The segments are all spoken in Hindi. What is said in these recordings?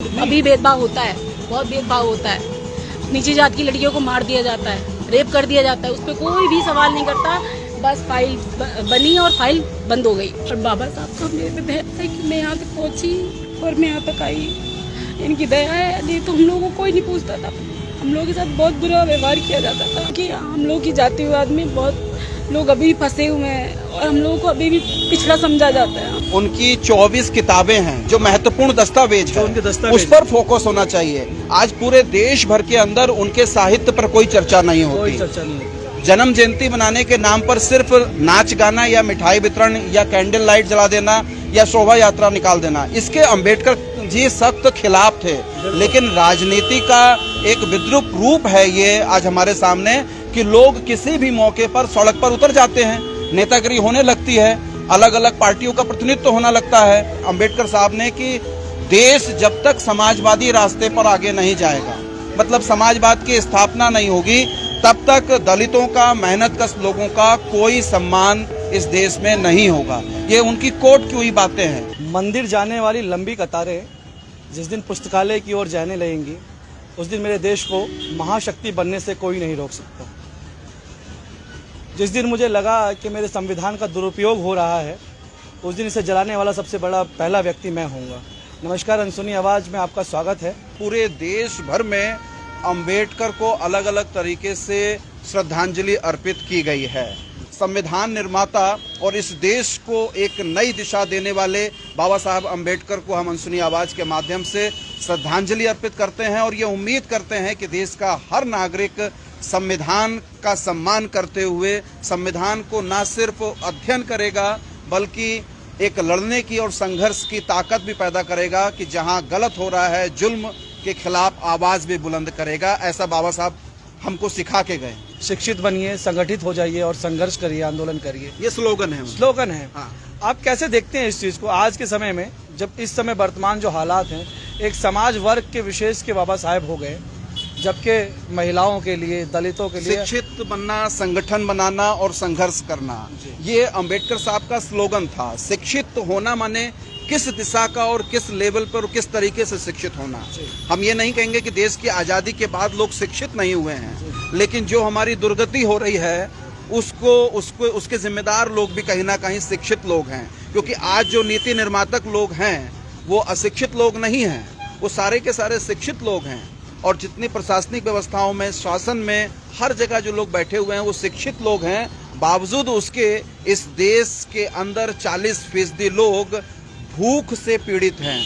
अभी भेदभाव होता है, बहुत भेदभाव होता है। नीची जात की लड़कियों को मार दिया जाता है, रेप कर दिया जाता है, उस पर कोई भी सवाल नहीं करता। बस फाइल बनी और फाइल बंद हो गई। और बाबा साहब का मेरे पे है कि मैं यहाँ तक पहुँची और मैं यहाँ तक आई, इनकी दया है। नहीं तो हम लोगों को कोई नहीं पूछता था, हम लोगों के साथ बहुत बुरा व्यवहार किया जाता था कि हम लोग की जातिवाद में बहुत लोग अभी फंसे हुए हैं और हम लोगों को अभी भी पिछड़ा समझा जाता है। उनकी 24 किताबें हैं जो महत्वपूर्ण दस्तावेज है, उस पर फोकस होना चाहिए। आज पूरे देश भर के अंदर उनके साहित्य पर कोई चर्चा नहीं होती। जन्म जयंती मनाने के नाम पर सिर्फ नाच गाना या मिठाई वितरण या कैंडल लाइट जला देना या शोभा यात्रा निकाल देना, इसके अंबेडकर जी सख्त खिलाफ थे। लेकिन राजनीति का एक विद्रूप रूप है ये आज हमारे सामने कि लोग किसी भी मौके पर सड़क पर उतर जाते हैं, नेतागिरी होने लगती है, अलग अलग पार्टियों का प्रतिनिधित्व होने लगता है। अंबेडकर साहब ने कि देश जब तक समाजवादी रास्ते पर आगे नहीं जाएगा, मतलब समाजवाद की स्थापना नहीं होगी, तब तक दलितों का, मेहनतकश लोगों का कोई सम्मान इस देश में नहीं होगा। ये उनकी कोट की हुई बातें हैं। मंदिर जाने वाली लंबी कतारें जिस दिन पुस्तकालय की ओर जाने लगेंगी, उस दिन मेरे देश को महाशक्ति बनने से कोई नहीं रोक सकता। जिस दिन मुझे लगा कि मेरे संविधान का दुरुपयोग हो रहा है, उस दिन इसे जलाने वाला सबसे बड़ा पहला व्यक्ति मैं होऊंगा। नमस्कार, अनसुनी आवाज में आपका स्वागत है। पूरे देश भर में अंबेडकर को अलग अलग तरीके से श्रद्धांजलि अर्पित की गई है। संविधान निर्माता और इस देश को एक नई दिशा देने वाले बाबा साहब अंबेडकर को हम अनसुनी आवाज के माध्यम से श्रद्धांजलि अर्पित करते हैं और ये उम्मीद करते हैं कि देश का हर नागरिक संविधान का सम्मान करते हुए संविधान को न सिर्फ अध्ययन करेगा बल्कि एक लड़ने की और संघर्ष की ताकत भी पैदा करेगा कि जहां गलत हो रहा है, जुल्म के खिलाफ आवाज भी बुलंद करेगा। ऐसा बाबा साहब हमको सिखा के गए। शिक्षित बनिए, संगठित हो जाइए और संघर्ष करिए, आंदोलन करिए, ये स्लोगन है। स्लोगन है। हाँ। आप कैसे देखते हैं इस चीज को आज के समय में, जब इस समय वर्तमान जो हालात हैं, एक समाज वर्ग के विशेष के बाबा साहब हो गए, जबकि महिलाओं के लिए, दलितों के लिए शिक्षित बनना, संगठन बनाना और संघर्ष करना, ये अंबेडकर साहब का स्लोगन था। शिक्षित होना माने किस दिशा का और किस लेवल पर किस तरीके से शिक्षित होना। हम ये नहीं कहेंगे कि देश की आजादी के बाद लोग शिक्षित नहीं हुए हैं, लेकिन जो हमारी दुर्गति हो रही है उसके जिम्मेदार लोग भी कहीं ना कहीं शिक्षित लोग हैं। क्योंकि आज जो नीति निर्मातक लोग हैं वो अशिक्षित लोग नहीं हैं, वो सारे के सारे शिक्षित लोग हैं। और जितनी प्रशासनिक व्यवस्थाओं में, शासन में, हर जगह जो लोग बैठे हुए हैं वो शिक्षित लोग हैं। बावजूद उसके इस देश के अंदर 40% लोग भूख से पीड़ित हैं,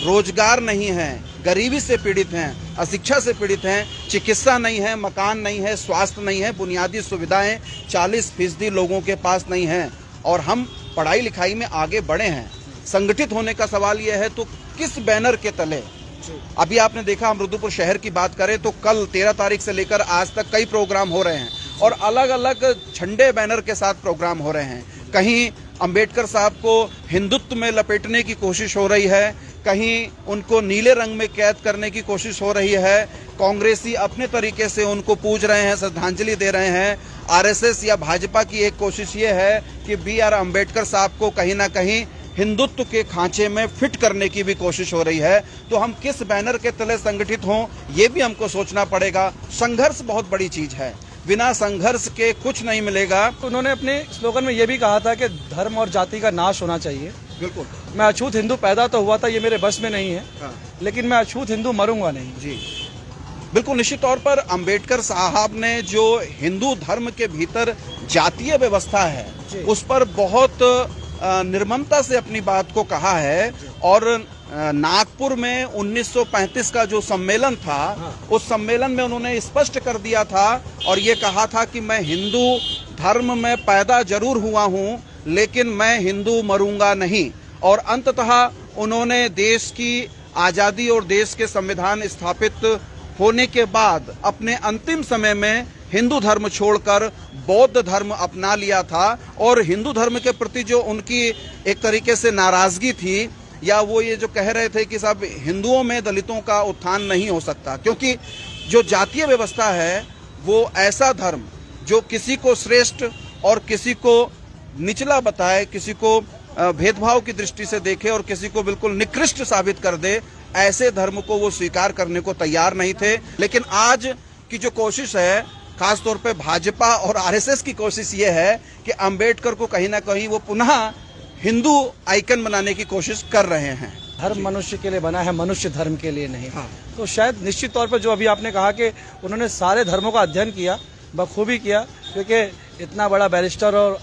रोजगार नहीं है, गरीबी से पीड़ित हैं, अशिक्षा से पीड़ित हैं, चिकित्सा नहीं है, मकान नहीं है, स्वास्थ्य नहीं है, बुनियादी सुविधाएं 40% लोगों के पास नहीं है। और हम पढ़ाई लिखाई में आगे बढ़े हैं। संगठित होने का सवाल यह है तो किस बैनर के तले। अभी आपने देखा, हम रुद्रपुर शहर की बात करें तो कल 13 तारीख से लेकर आज तक कई प्रोग्राम हो रहे हैं और अलग अलग झंडे बैनर के साथ प्रोग्राम हो रहे हैं। कहीं अंबेडकर साहब को हिंदुत्व में लपेटने की कोशिश हो रही है, कहीं उनको नीले रंग में कैद करने की कोशिश हो रही है। कांग्रेसी अपने तरीके से उनको पूज रहे हैं, श्रद्धांजलि दे रहे हैं। आरएसएस या भाजपा की एक कोशिश ये है कि BR अंबेडकर साहब को कहीं ना कहीं हिंदुत्व के खांचे में फिट करने की भी कोशिश हो रही है। तो हम किस बैनर के तले संगठित हों, ये भी हमको सोचना पड़ेगा। संघर्ष बहुत बड़ी चीज है, बिना संघर्ष के कुछ नहीं मिलेगा। उन्होंने अपने स्लोगन में ये भी कहा था कि धर्म और जाति का नाश होना चाहिए। बिल्कुल। मैं अछूत हिंदू पैदा तो हुआ था, ये मेरे बस में नहीं है। हाँ। लेकिन मैं अछूत हिंदू मरूंगा नहीं। जी बिल्कुल, निश्चित तौर पर अंबेडकर साहब ने जो हिंदू धर्म के भीतर जातीय व्यवस्था है उस पर बहुत निर्ममता से अपनी बात को कहा है। और नागपुर में 1935 का जो सम्मेलन था, उस सम्मेलन में उन्होंने स्पष्ट कर दिया था और ये कहा था कि मैं हिंदू धर्म में पैदा जरूर हुआ हूं लेकिन मैं हिंदू मरूंगा नहीं। और अंततः उन्होंने देश की आजादी और देश के संविधान स्थापित होने के बाद अपने अंतिम समय में हिंदू धर्म छोड़कर बौद्ध धर्म अपना लिया था। और हिंदू धर्म के प्रति जो उनकी एक तरीके से नाराजगी थी, या वो ये जो कह रहे थे कि साहब हिंदुओं में दलितों का उत्थान नहीं हो सकता, क्योंकि जो जातीय व्यवस्था है वो ऐसा धर्म जो किसी को श्रेष्ठ और किसी को निचला बताए, किसी को भेदभाव की दृष्टि से देखे और किसी को बिल्कुल निकृष्ट साबित कर दे, ऐसे धर्म को वो स्वीकार करने को तैयार नहीं थे। लेकिन आज की जो कोशिश है, खासतौर पे भाजपा और आरएसएस की कोशिश ये है कि अंबेडकर को कहीं ना कहीं वो पुनः हिंदू आइकन बनाने की कोशिश कर रहे हैं। धर्म मनुष्य के लिए बना है, मनुष्य धर्म के लिए नहीं। हाँ। तो शायद निश्चित तौर पर जो अभी आपने कहा कि उन्होंने सारे धर्मों का अध्ययन किया, बखूबी किया, क्योंकि इतना बड़ा बैरिस्टर और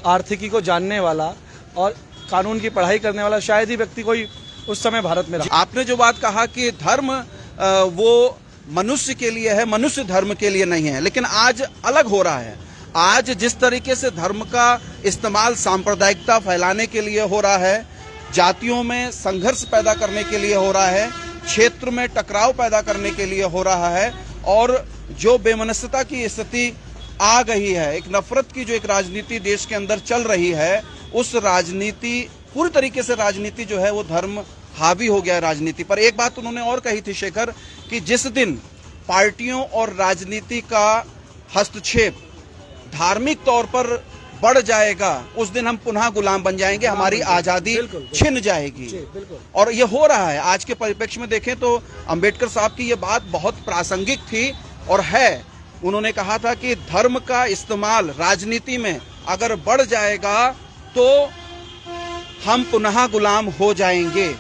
आर्थिकी को जानने वाला और कानून की पढ़ाई करने वाला शायद ही व्यक्ति कोई उस समय भारत में रहा। आपने जो बात कहा कि धर्म वो मनुष्य के लिए है, मनुष्य धर्म के लिए नहीं है, लेकिन आज अलग हो रहा है। आज जिस तरीके से धर्म का इस्तेमाल सांप्रदायिकता फैलाने के लिए हो रहा है, जातियों में संघर्ष पैदा करने के लिए हो रहा है, क्षेत्र में टकराव पैदा करने के लिए हो रहा है, और जो बेमनस्यता की स्थिति आ गई है, एक नफरत की जो एक राजनीति देश के अंदर चल रही है, उस राजनीति पूरी तरीके से राजनीति जो है वो धर्म हावी हो गया है राजनीति पर। एक बात उन्होंने और कही थी शेखर, कि जिस दिन पार्टियों और राजनीति का हस्तक्षेप धार्मिक तौर पर बढ़ जाएगा, उस दिन हम पुनः गुलाम बन जाएंगे, हमारी आजादी छिन जाएगी। और ये हो रहा है। आज के परिप्रेक्ष्य में देखें तो अंबेडकर साहब की ये बात बहुत प्रासंगिक थी और है। उन्होंने कहा था कि धर्म का इस्तेमाल राजनीति में अगर बढ़ जाएगा तो हम पुनः गुलाम हो जाएंगे,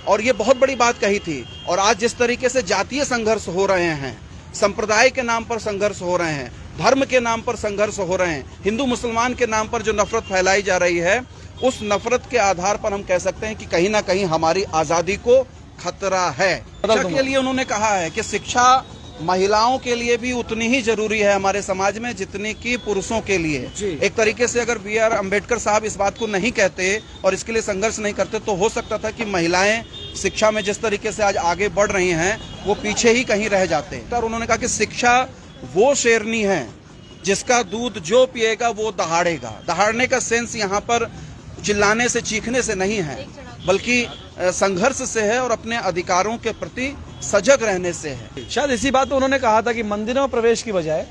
और ये बहुत बड़ी बात कही थी। और आज जिस तरीके से जातीय संघर्ष हो रहे हैं, संप्रदाय के नाम पर संघर्ष हो रहे हैं, धर्म के नाम पर संघर्ष हो रहे हैं, हिंदू मुसलमान के नाम पर जो नफरत फैलाई जा रही है, उस नफरत के आधार पर हम कह सकते हैं कि कहीं ना कहीं हमारी आजादी को खतरा है। शिक्षा के लिए उन्होंने कहा है कि शिक्षा महिलाओं के लिए भी उतनी ही जरूरी है हमारे समाज में जितनी कि पुरुषों के लिए। एक तरीके से अगर बी.आर. अम्बेडकर साहब इस बात को नहीं कहते और इसके लिए संघर्ष नहीं करते तो हो सकता था कि महिलाएं शिक्षा में जिस तरीके से आज आगे बढ़ रही हैं वो पीछे ही कहीं रह जाते। और उन्होंने कहा कि शिक्षा वो शेरनी है जिसका दूध जो पिएगा वो दहाड़ेगा। दहाड़ने का सेंस यहाँ पर चिल्लाने से चीखने से नहीं है, बल्कि संघर्ष से है और अपने अधिकारों के प्रति सजग रहने से है। शायद इसी बात पे उन्होंने कहा था कि मंदिरों में प्रवेश की बजाय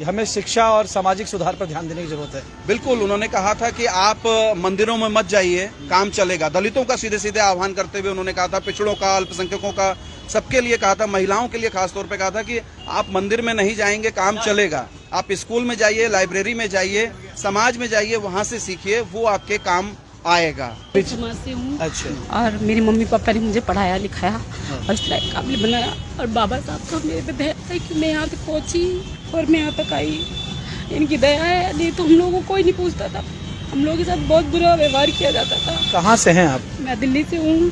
हमें शिक्षा और सामाजिक सुधार पर ध्यान देने की जरूरत है। बिल्कुल, उन्होंने कहा था कि आप मंदिरों में मत जाइए, काम चलेगा। दलितों का सीधे सीधे आह्वान करते हुए उन्होंने कहा था, पिछड़ों का, अल्पसंख्यकों का, सबके लिए कहा था, महिलाओं के लिए खासतौर पे कहा था कि आप मंदिर में नहीं जाएंगे, काम चलेगा। आप स्कूल में जाइए, लाइब्रेरी में जाइए, समाज में जाइए, वहाँ से सीखिए, वो आपके काम आएगा। समाज से हूँ। अच्छा। और मेरे मम्मी पापा ने मुझे पढ़ाया लिखाया और इस लायक काबिल बनाया, और बाबा साहब का मेरे पे दया है कि मैं यहाँ तक पहुँची और मैं यहाँ तक आई। इनकी दया है, नहीं तो हम लोगों को कोई नहीं पूछता था। हम लोगों के साथ बहुत बुरा व्यवहार किया जाता था। कहाँ से हैं आप? मैं दिल्ली से हूँ,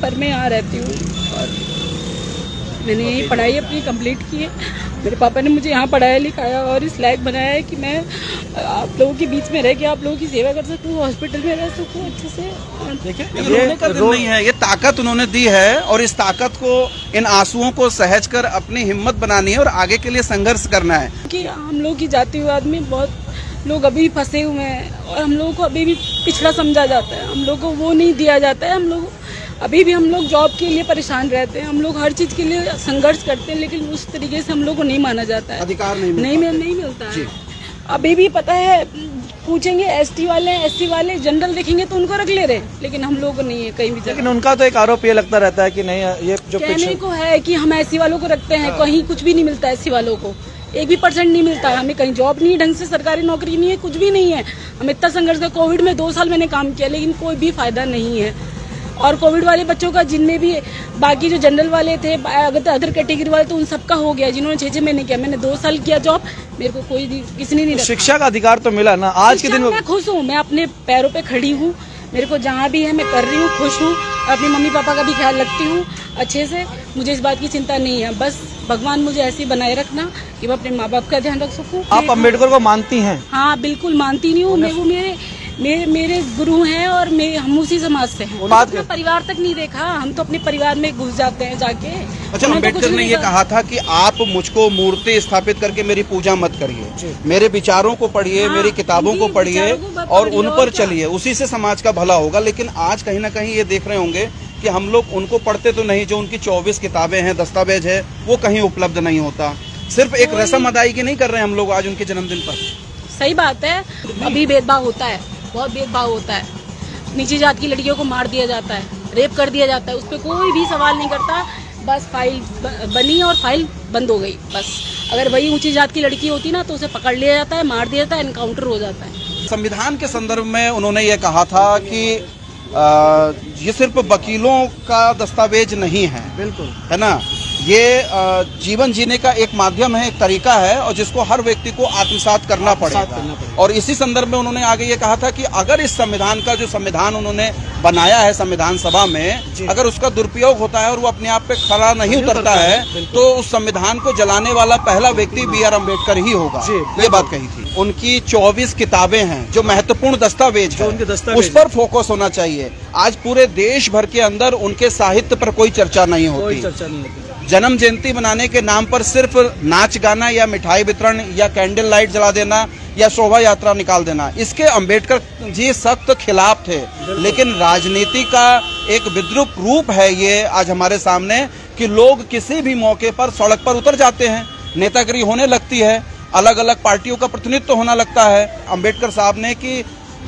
पर मैं यहाँ रहती हूँ और मैंने यही पढ़ाई अपनी कंप्लीट की है। मेरे पापा ने मुझे यहाँ पढ़ाया लिखाया और इस लायक बनाया है कि मैं आप लोगों के बीच में रह के आप लोगों की सेवा कर सकूँ, हॉस्पिटल में रह सकूँ अच्छे से। देखिए, रोने का दिन नहीं है, ये ताकत उन्होंने दी है और इस ताकत को, इन आंसुओं को सहज कर अपनी हिम्मत बनानी है और आगे के लिए संघर्ष करना है। कि हम लोग की जातिवाद में बहुत लोग अभी भी फंसे हुए हैं और हम लोगों को अभी भी पिछड़ा समझा जाता है। हम लोग को वो नहीं दिया जाता है। हम लोग अभी भी, हम लोग जॉब के लिए परेशान रहते हैं, हम लोग हर चीज़ के लिए संघर्ष करते हैं, लेकिन उस तरीके से हम लोग को नहीं माना जाता है, अधिकार नहीं मिलता है। अभी भी पता है, पूछेंगे एसटी वाले, एससी वाले, जनरल देखेंगे तो उनको रख ले रहे हैं, लेकिन हम लोग को नहीं है कहीं भी। लेकिन उनका तो एक आरोप ये लगता रहता है कि नहीं, ये जो कहने को है कि हम एससी वालों को रखते हैं, कहीं कुछ भी नहीं मिलता है। एससी वालों को 1% नहीं मिलता है, हमें कहीं जॉब नहीं, ढंग से सरकारी नौकरी नहीं है, कुछ भी नहीं है। हम इतना संघर्ष कर, कोविड में 2 साल मैंने काम किया, लेकिन कोई भी फायदा नहीं है। और कोविड वाले बच्चों का, जिनमें भी बाकी जो जनरल वाले थे, अदर कैटेगरी वाले, तो उन सबका हो गया। जिन्होंने 6 महीने किया, मैंने 2 साल किया जॉब, मेरे को कोई किसी ने नहीं रखा। शिक्षा का अधिकार तो मिला ना आज के दिन। मैं खुश हूँ, मैं अपने पैरों पे खड़ी हूँ, मेरे को जहाँ भी है मैं कर रही हूँ, खुश हूँ। अपनी मम्मी पापा का भी ख्याल रखती हूँ अच्छे से, मुझे इस बात की चिंता नहीं है। बस भगवान मुझे ऐसे ही बनाए रखना कि मैं अपने माँ बाप का ध्यान रख सकूँ। आप अम्बेडकर को मानती हैं? हाँ, बिल्कुल मानती नहीं हूँ। वो मेरे गुरु हैं और हम उसी समाज से हैं। अपना परिवार तक नहीं देखा, हम तो अपने परिवार में घुस जाते हैं जाके। अच्छा, अम्बेडकर ने ये कहा था कि आप मुझको मूर्ति स्थापित करके मेरी पूजा मत करिए, मेरे विचारों को पढ़िए, हाँ, मेरी किताबों को पढ़िए और उन पर चलिए, उसी से समाज का भला होगा। लेकिन आज कहीं ना कहीं ये देख रहे होंगे कि हम लोग उनको पढ़ते तो नहीं, जो उनकी 24 किताबें हैं, दस्तावेज है, वो कहीं उपलब्ध नहीं होता। सिर्फ एक रस्म अदायगी नहीं कर रहे हैं हम लोग आज उनके जन्मदिन पर। सही बात है, अभी भेदभाव होता है, बहुत भेदभाव होता है। नीची जात की लड़कियों को मार दिया जाता है, रेप कर दिया जाता है, उस पर कोई भी सवाल नहीं करता। बस फाइल बनी और फाइल बंद हो गई। बस अगर वही ऊंची जात की लड़की होती ना तो उसे पकड़ लिया जाता है, मार दिया जाता है, एनकाउंटर हो जाता है। संविधान के संदर्भ में उन्होंने ये कहा था कि ये सिर्फ वकीलों का दस्तावेज नहीं है, बिल्कुल है ना, ये जीवन जीने का एक माध्यम है, एक तरीका है, और जिसको हर व्यक्ति को आत्मसात करना पड़ेगा। और इसी संदर्भ में उन्होंने आगे ये कहा था कि अगर इस संविधान का जो संविधान उन्होंने बनाया है संविधान सभा में, अगर उसका दुरुपयोग होता है और वो अपने आप पे खरा नहीं उतरता है तो उस संविधान को जलाने वाला पहला व्यक्ति BR अम्बेडकर ही होगा। ये बात कही थी। उनकी 24 किताबें हैं जो महत्वपूर्ण दस्तावेज है, उस पर फोकस होना चाहिए। आज पूरे देश भर के अंदर उनके साहित्य पर कोई चर्चा नहीं होती। जन्म जयंती मनाने के नाम पर सिर्फ नाच गाना या मिठाई वितरण या कैंडल लाइट जला देना या शोभा यात्रा निकाल देना, इसके अंबेडकर जी सख्त खिलाफ थे। लेकिन राजनीति का एक विद्रूप रूप है ये आज हमारे सामने कि लोग किसी भी मौके पर सड़क पर उतर जाते हैं, नेतागिरी होने लगती है, अलग अलग पार्टियों का प्रतिनिधित्व होना लगता है। अंबेडकर साहब ने कि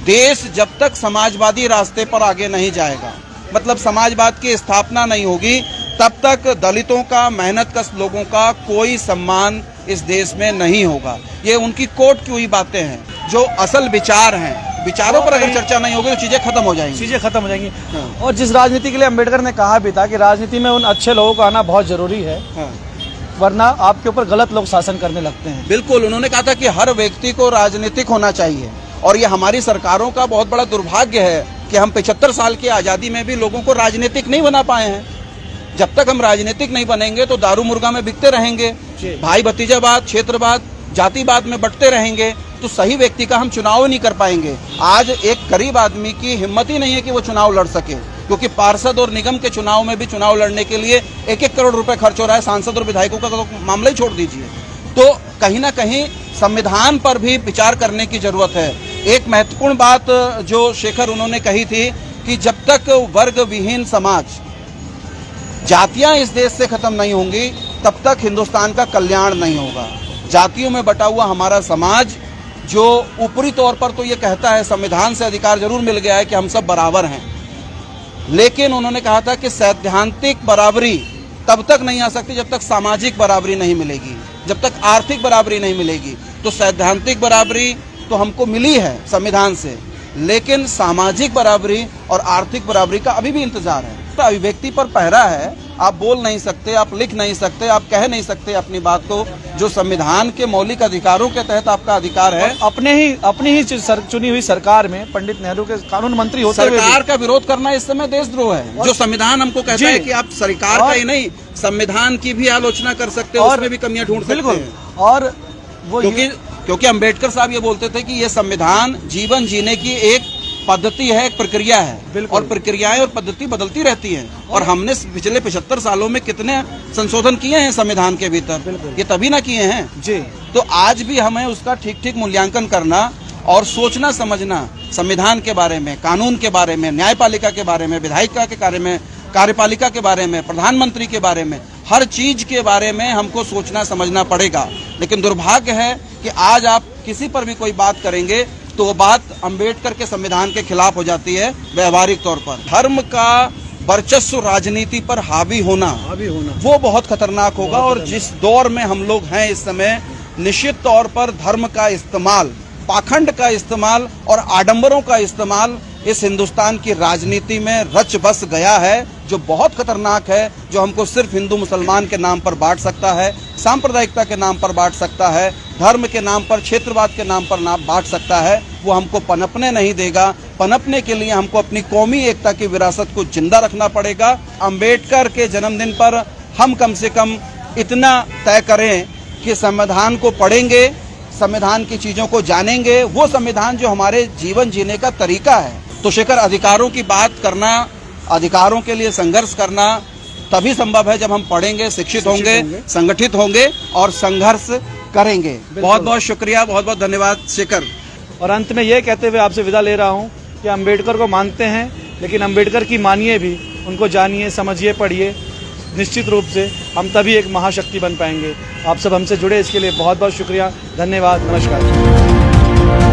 देश जब तक समाजवादी रास्ते पर आगे नहीं जाएगा, मतलब समाजवाद की स्थापना नहीं होगी, तब तक दलितों का, मेहनत कश लोगों का कोई सम्मान इस देश में नहीं होगा। ये उनकी कोट की हुई बातें हैं। जो असल विचार हैं, विचारों पर अगर चर्चा नहीं होगी तो चीजें खत्म हो जाएंगी। हाँ। और जिस राजनीति के लिए अम्बेडकर ने कहा भी था कि राजनीति में उन अच्छे लोगों का आना बहुत जरूरी है, हाँ। वरना आपके ऊपर गलत लोग शासन करने लगते हैं। बिल्कुल, उन्होंने कहा था कि हर व्यक्ति को राजनीतिक होना चाहिए। और ये हमारी सरकारों का बहुत बड़ा दुर्भाग्य है कि हम 75 साल की आजादी में भी लोगों को राजनीतिक नहीं बना पाए हैं। जब तक हम राजनीतिक नहीं बनेंगे तो दारू मुर्गा में बिकते रहेंगे, भाई भतीजावाद, क्षेत्रवाद, जातिवाद में बंटते रहेंगे, तो सही व्यक्ति का हम चुनाव नहीं कर पाएंगे। आज एक गरीब आदमी की हिम्मत ही नहीं है कि वो चुनाव लड़ सके, क्योंकि पार्षद और निगम के चुनाव में भी चुनाव लड़ने के लिए 1-1 करोड़ रुपए खर्च हो रहा है। सांसद और विधायकों का तो मामला ही छोड़ दीजिए। तो कहीं ना कहीं संविधान पर भी विचार करने की जरूरत है। एक महत्वपूर्ण बात जो शेखर उन्होंने कही थी कि जब तक वर्ग विहीन समाज, जातियां इस देश से खत्म नहीं होंगी, तब तक हिंदुस्तान का कल्याण नहीं होगा। जातियों में बटा हुआ हमारा समाज जो ऊपरी तौर पर तो ये कहता है संविधान से अधिकार जरूर मिल गया है कि हम सब बराबर हैं, लेकिन उन्होंने कहा था कि सैद्धांतिक बराबरी तब तक नहीं आ सकती जब तक सामाजिक बराबरी नहीं मिलेगी, जब तक आर्थिक बराबरी नहीं मिलेगी। तो सैद्धांतिक बराबरी तो हमको मिली है संविधान से, लेकिन सामाजिक बराबरी और आर्थिक बराबरी का अभी भी इंतजार है। तो अभिव्यक्ति पर पहरा है, आप बोल नहीं सकते, आप लिख नहीं सकते, आप कह नहीं सकते अपनी बात को, जो संविधान के मौलिक अधिकारों के तहत आपका अधिकार है। अपनी ही चुनी हुई सरकार में पंडित नेहरू के कानून मंत्री होते हुए सरकार का विरोध करना इस समय देशद्रोह है। जो संविधान हमको कहता है कि आप सरकार का ही नहीं, संविधान की भी आलोचना कर सकते हो, उसमें भी कमियां ढूंढ सकते हैं। और वो क्योंकि अम्बेडकर साहब ये बोलते थे कि ये संविधान जीवन जीने की एक पद्धति है, एक प्रक्रिया है, और प्रक्रियाएं और पद्धति बदलती रहती हैं। और हमने पिछले 75 सालों में कितने संशोधन किए हैं संविधान के भीतर, ये तभी ना किए हैं जी। तो आज भी हमें उसका ठीक मूल्यांकन करना और सोचना समझना, संविधान के बारे में, कानून के बारे में, न्यायपालिका के बारे में, विधायिका के बारे में, कार्यपालिका के बारे में, प्रधानमंत्री के बारे में, हर चीज के बारे में हमको सोचना समझना पड़ेगा। लेकिन दुर्भाग्य है कि आज आप किसी पर भी कोई बात करेंगे तो वो बात अंबेडकर के संविधान के खिलाफ हो जाती है व्यवहारिक तौर पर। धर्म का वर्चस्व राजनीति पर हावी होना वो बहुत खतरनाक होगा। और जिस दौर में हम लोग हैं इस समय, निश्चित तौर पर धर्म का इस्तेमाल, पाखंड का इस्तेमाल और आडंबरों का इस्तेमाल इस हिंदुस्तान की राजनीति में रच बस गया है, जो बहुत खतरनाक है, जो हमको सिर्फ हिंदू मुसलमान के नाम पर बांट सकता है, सांप्रदायिकता के नाम पर बांट सकता है, धर्म के नाम पर, क्षेत्रवाद के नाम पर नाम बांट सकता है। वो हमको पनपने नहीं देगा। पनपने के लिए हमको अपनी कौमी एकता की विरासत को जिंदा रखना पड़ेगा। अंबेडकर के जन्मदिन पर हम कम से कम इतना तय करें कि संविधान को पढ़ेंगे, संविधान की चीजों को जानेंगे, वो संविधान जो हमारे जीवन जीने का तरीका है। तो शेखर, अधिकारों की बात करना, अधिकारों के लिए संघर्ष करना तभी संभव है जब हम पढ़ेंगे, शिक्षित होंगे, संगठित होंगे और संघर्ष करेंगे। बहुत बहुत शुक्रिया, बहुत बहुत धन्यवाद शेखर। और अंत में ये कहते हुए आपसे विदा ले रहा हूँ कि अम्बेडकर को मानते हैं, लेकिन अम्बेडकर की मानिए भी, उनको जानिए, समझिए, पढ़िए। निश्चित रूप से हम तभी एक महाशक्ति बन पाएंगे। आप सब हमसे जुड़े इसके लिए बहुत बहुत शुक्रिया, धन्यवाद, नमस्कार।